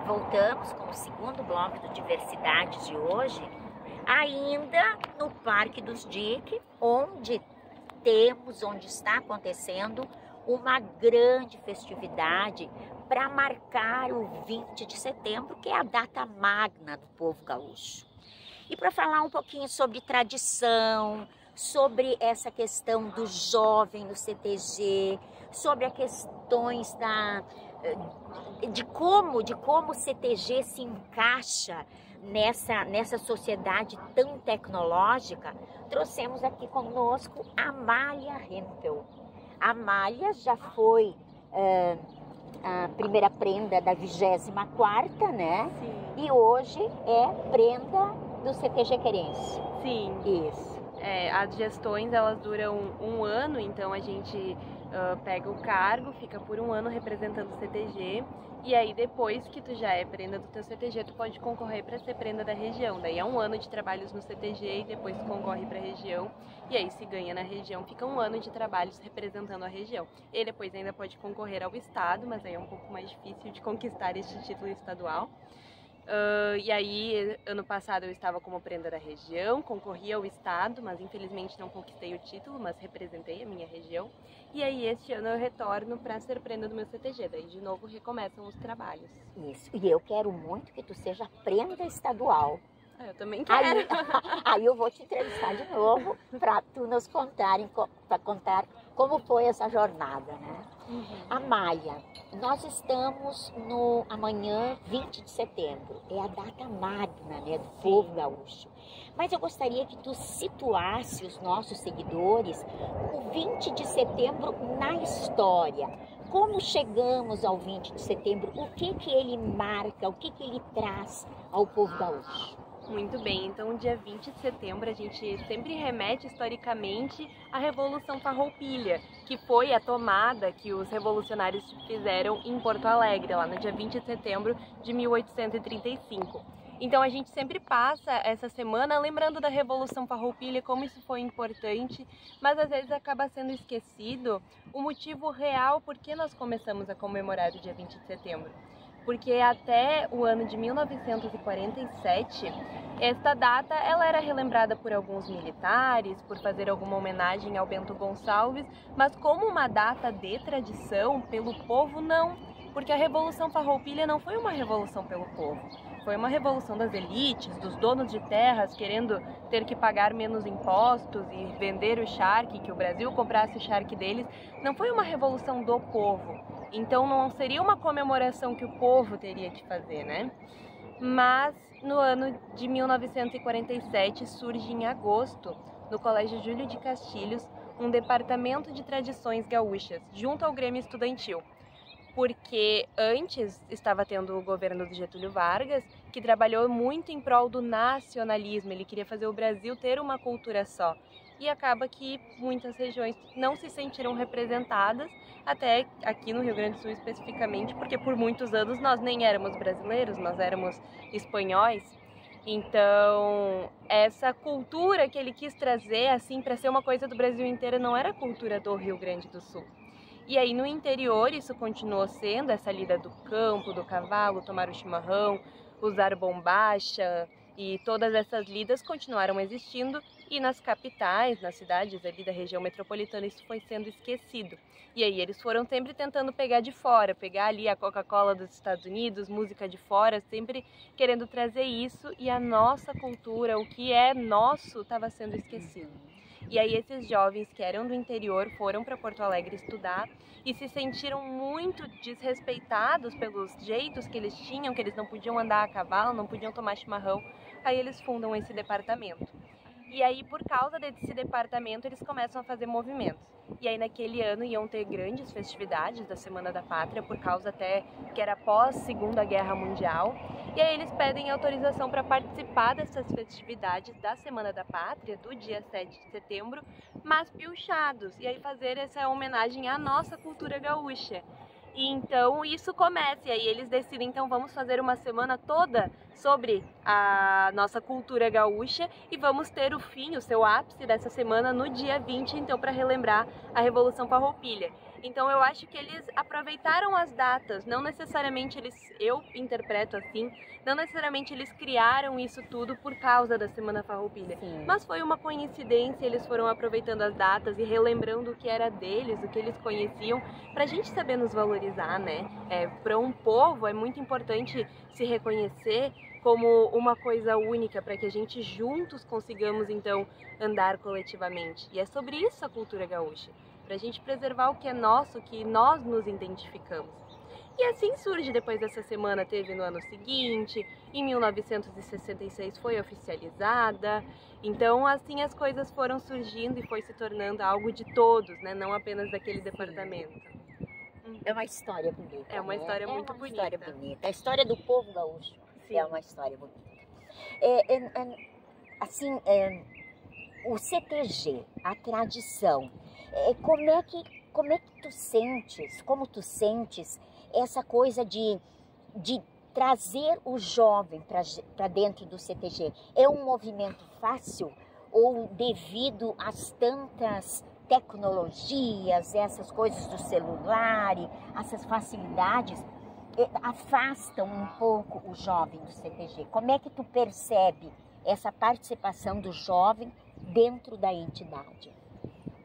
voltamos com o segundo bloco do Diversidade de hoje, ainda no Parque dos Dique, onde está acontecendo uma grande festividade para marcar o 20 de setembro, que é a data magna do povo gaúcho. E para falar um pouquinho sobre tradição, sobre essa questão do jovem no CTG, sobre as questões de como o CTG se encaixa nessa sociedade tão tecnológica, trouxemos aqui conosco a Amália Hempel. A Amália já foi a primeira prenda da 24ª, né? Sim. E hoje é prenda do CTG Querense. Sim. Isso. As gestões, elas duram um ano, então a gente pega o cargo, fica por um ano representando o CTG, e aí depois que tu já é prenda do teu CTG, tu pode concorrer para ser prenda da região. Daí é um ano de trabalhos no CTG e depois tu concorre para a região, e aí se ganha na região, fica um ano de trabalhos representando a região. E depois ainda pode concorrer ao estado, mas aí é um pouco mais difícil de conquistar este título estadual. E aí, ano passado eu estava como prenda da região, concorri ao estado, mas infelizmente não conquistei o título, mas representei a minha região. E aí este ano eu retorno para ser prenda do meu CTG, daí de novo recomeçam os trabalhos. Isso, e eu quero muito que tu seja prenda estadual. Eu também quero. Aí eu vou te entrevistar de novo para tu nos contar como foi essa jornada, né? Uhum. Amália, nós estamos no amanhã 20 de setembro, é a data magna, né, do povo gaúcho. Mas eu gostaria que tu situasse os nossos seguidores o 20 de setembro na história. Como chegamos ao 20 de setembro, o que ele marca, o que ele traz ao povo gaúcho? Muito bem, então o dia 20 de setembro a gente sempre remete historicamente à Revolução Farroupilha, que foi a tomada que os revolucionários fizeram em Porto Alegre, lá no dia 20 de setembro de 1835. Então a gente sempre passa essa semana lembrando da Revolução Farroupilha, como isso foi importante, mas às vezes acaba sendo esquecido o motivo real por que nós começamos a comemorar o dia 20 de setembro. Porque até o ano de 1947, esta data ela era relembrada por alguns militares, por fazer alguma homenagem ao Bento Gonçalves, mas como uma data de tradição pelo povo, não. Porque a Revolução Farroupilha não foi uma revolução pelo povo, foi uma revolução das elites, dos donos de terras querendo ter que pagar menos impostos e vender o charque, que o Brasil comprasse o charque deles. Não foi uma revolução do povo. Então não seria uma comemoração que o povo teria que fazer, né? Mas no ano de 1947 surge em agosto, no Colégio Júlio de Castilhos, um departamento de tradições gaúchas, junto ao Grêmio Estudantil. Porque antes estava tendo o governo do Getúlio Vargas, que trabalhou muito em prol do nacionalismo, ele queria fazer o Brasil ter uma cultura só. E acaba que muitas regiões não se sentiram representadas, até aqui no Rio Grande do Sul especificamente, porque por muitos anos nós nem éramos brasileiros, nós éramos espanhóis. Então, essa cultura que ele quis trazer assim para ser uma coisa do Brasil inteiro não era a cultura do Rio Grande do Sul. E aí no interior isso continuou sendo essa lida do campo, do cavalo, tomar o chimarrão, usar bombacha, e todas essas lidas continuaram existindo, e nas capitais, nas cidades ali da região metropolitana, isso foi sendo esquecido. E aí eles foram sempre tentando pegar de fora, pegar ali a Coca-Cola dos Estados Unidos, música de fora, sempre querendo trazer isso, e a nossa cultura, o que é nosso, estava sendo esquecido. E aí esses jovens que eram do interior foram para Porto Alegre estudar e se sentiram muito desrespeitados pelos jeitos que eles tinham, que eles não podiam andar a cavalo, não podiam tomar chimarrão. Aí eles fundam esse departamento. E aí, por causa desse departamento, eles começam a fazer movimentos. E aí, naquele ano, iam ter grandes festividades da Semana da Pátria, por causa até que era pós Segunda Guerra Mundial. E aí, eles pedem autorização para participar dessas festividades da Semana da Pátria, do dia 7 de setembro, mas piochados. E aí, fazer essa homenagem à nossa cultura gaúcha. E então isso começa, e aí eles decidem, então vamos fazer uma semana toda sobre a nossa cultura gaúcha e vamos ter o fim, o seu ápice dessa semana no dia 20, então para relembrar a Revolução Farroupilha. Então eu acho que eles aproveitaram as datas, não necessariamente eu interpreto assim, não necessariamente eles criaram isso tudo por causa da Semana Farroupilha, mas foi uma coincidência, eles foram aproveitando as datas e relembrando o que era deles, o que eles conheciam, pra gente saber nos valorizar, né? Para um povo é muito importante se reconhecer como uma coisa única, para que a gente juntos consigamos então andar coletivamente. E é sobre isso a cultura gaúcha, para a gente preservar o que é nosso, que nós nos identificamos. E assim surge depois dessa semana, teve no ano seguinte, em 1966 foi oficializada, então assim as coisas foram surgindo e foi se tornando algo de todos, né? Não apenas daquele departamento. É uma história bonita. É uma história muito bonita. História bonita. A história do povo gaúcho é uma história bonita. O CTG, a tradição, como tu sentes essa coisa de trazer o jovem para dentro do CTG? É um movimento fácil ou devido às tantas tecnologias, essas coisas do celular, essas facilidades, afastam um pouco o jovem do CTG? Como é que tu percebe essa participação do jovem dentro da entidade?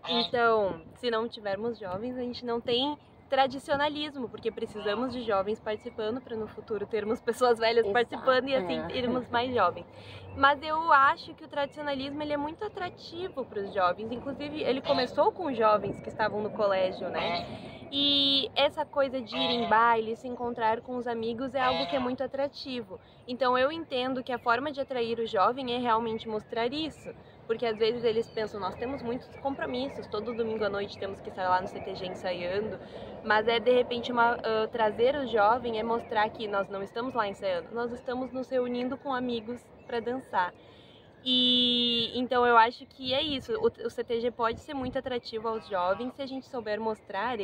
Então, se não tivermos jovens, a gente não tem tradicionalismo, porque precisamos de jovens participando para no futuro termos pessoas velhas participando e assim termos mais jovens. Mas eu acho que o tradicionalismo ele é muito atrativo para os jovens, inclusive ele começou com os jovens que estavam no colégio, né? E essa coisa de ir em baile, se encontrar com os amigos é algo que é muito atrativo. Então eu entendo que a forma de atrair o jovem é realmente mostrar isso. Porque às vezes eles pensam, nós temos muitos compromissos, todo domingo à noite temos que estar lá no CTG ensaiando, mas de repente trazer o jovem é mostrar que nós não estamos lá ensaiando, nós estamos nos reunindo com amigos para dançar. E então eu acho que é isso, o CTG pode ser muito atrativo aos jovens se a gente souber mostrar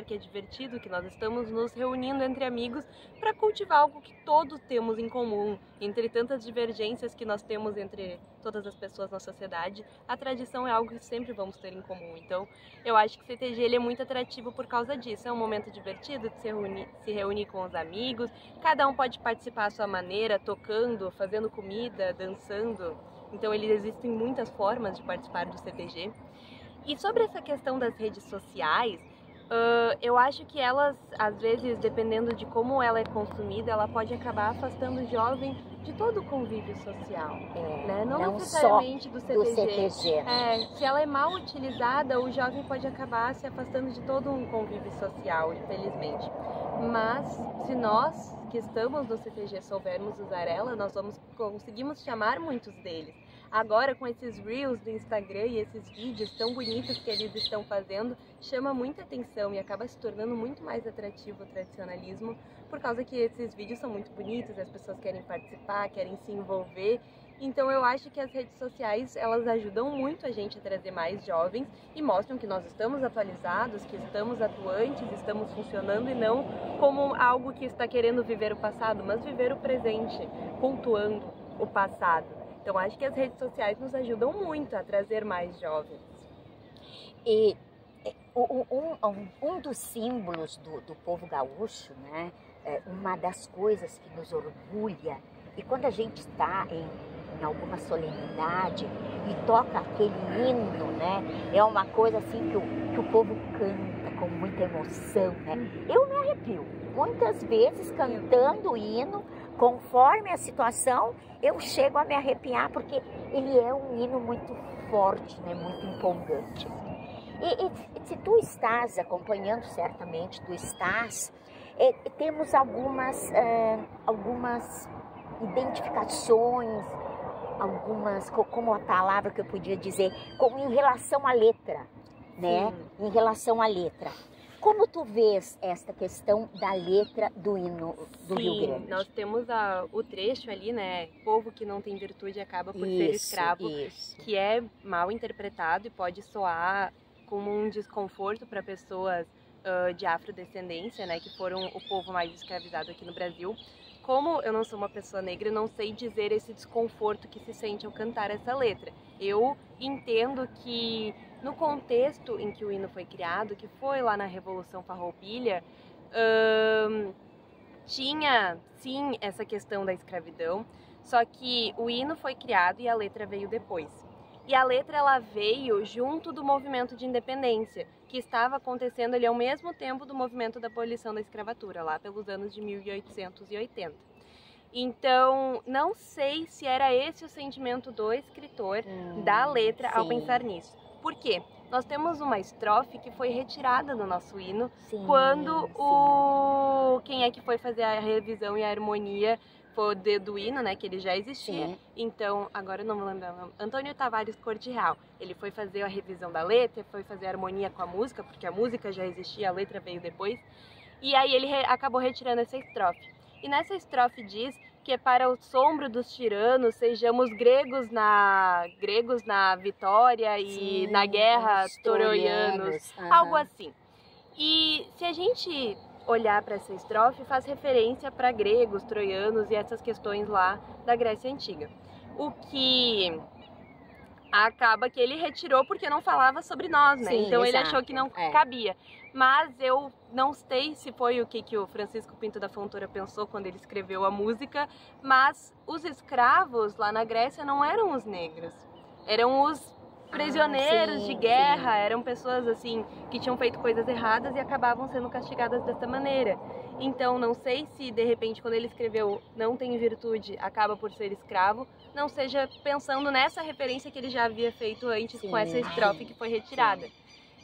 que é divertido, que nós estamos nos reunindo entre amigos para cultivar algo que todos temos em comum. Entre tantas divergências que nós temos entre todas as pessoas na sociedade, a tradição é algo que sempre vamos ter em comum. Então eu acho que o CTG ele é muito atrativo por causa disso, é um momento divertido de se reunir com os amigos, cada um pode participar à sua maneira, tocando, fazendo comida, dançando. Então existem muitas formas de participar do CTG. E sobre essa questão das redes sociais, eu acho que elas, às vezes, dependendo de como ela é consumida, ela pode acabar afastando o jovem de todo o convívio social, né? Não necessariamente do CTG. Se ela é mal utilizada, o jovem pode acabar se afastando de todo um convívio social, infelizmente. Mas se nós que estamos no CTG soubermos usar ela, nós conseguimos chamar muitos deles. Agora, com esses Reels do Instagram e esses vídeos tão bonitos que eles estão fazendo, chama muita atenção e acaba se tornando muito mais atrativo o tradicionalismo, por causa que esses vídeos são muito bonitos, as pessoas querem participar, querem se envolver. Então eu acho que as redes sociais, elas ajudam muito a gente a trazer mais jovens e mostram que nós estamos atualizados, que estamos atuantes, estamos funcionando e não como algo que está querendo viver o passado, mas viver o presente, cultuando o passado. Então acho que as redes sociais nos ajudam muito a trazer mais jovens. E um dos símbolos do povo gaúcho, né? Uma das coisas que nos orgulha, e quando a gente está em alguma solenidade e toca aquele hino, né? É uma coisa assim que o povo canta com muita emoção, né? Eu me arrepio muitas vezes cantando o hino, conforme a situação, eu chego a me arrepiar, porque ele é um hino muito forte, né? Muito empolgante. E se tu estás acompanhando, certamente tu estás, temos algumas identificações, como a palavra que eu podia dizer, como em relação à letra, né? Em relação à letra. Como tu vês esta questão da letra do hino do Rio Grande? Nós temos o trecho ali, né? Povo que não tem virtude acaba por ser escravo, que é mal interpretado e pode soar como um desconforto para pessoas de afrodescendência, né? Que foram o povo mais escravizado aqui no Brasil. Como eu não sou uma pessoa negra, eu não sei dizer esse desconforto que se sente ao cantar essa letra. Eu entendo que No contexto em que o hino foi criado, que foi lá na Revolução Farroupilha, tinha sim essa questão da escravidão, só que o hino foi criado e a letra veio depois. E a letra ela veio junto do movimento de independência, que estava acontecendo ali ao mesmo tempo do movimento da abolição da escravatura, lá pelos anos de 1880. Então, não sei se era esse o sentimento do escritor, da letra, ao pensar nisso. Por quê? Nós temos uma estrofe que foi retirada do nosso hino, quando quem é que foi fazer a revisão e a harmonia foi do hino, né, que ele já existia. Sim. Então, agora eu não vou lembrar o nome, Antônio Tavares Cordial. Ele foi fazer a revisão da letra, foi fazer a harmonia com a música, porque a música já existia, a letra veio depois. E aí ele acabou retirando essa estrofe. E nessa estrofe diz que para o sombro dos tiranos sejamos gregos na vitória e na guerra troianos, algo assim. E se a gente olhar para essa estrofe, faz referência para gregos, troianos e essas questões lá da Grécia Antiga. O que acaba que ele retirou porque não falava sobre nós, né? Sim, então ele achou que não cabia. Mas eu não sei se foi o que o Francisco Pinto da Fontoura pensou quando ele escreveu a música, mas os escravos lá na Grécia não eram os negros, eram os prisioneiros de guerra, eram pessoas assim que tinham feito coisas erradas e acabavam sendo castigadas dessa maneira. Então não sei se de repente quando ele escreveu não tem virtude, acaba por ser escravo, não seja pensando nessa referência que ele já havia feito antes com essa estrofe que foi retirada.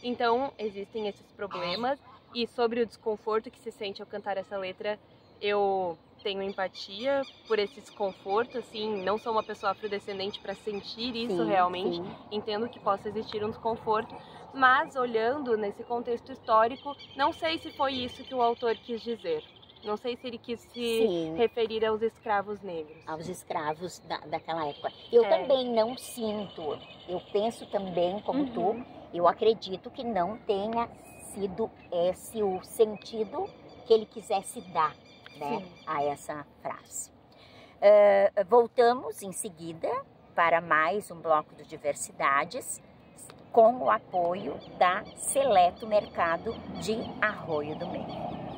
Então existem esses problemas e sobre o desconforto que se sente ao cantar essa letra, eu tenho empatia por esse desconforto, assim, não sou uma pessoa afrodescendente para sentir isso realmente, entendo que possa existir um desconforto, mas olhando nesse contexto histórico, não sei se foi isso que o autor quis dizer. Não sei se ele quis se referir aos escravos negros. Aos escravos daquela época. Eu também não sinto, eu penso também, como tu, eu acredito que não tenha sido esse o sentido que ele quisesse dar, né, a essa frase. Voltamos em seguida para mais um bloco de diversidades com o apoio da Seleto Mercado de Arroio do Meio.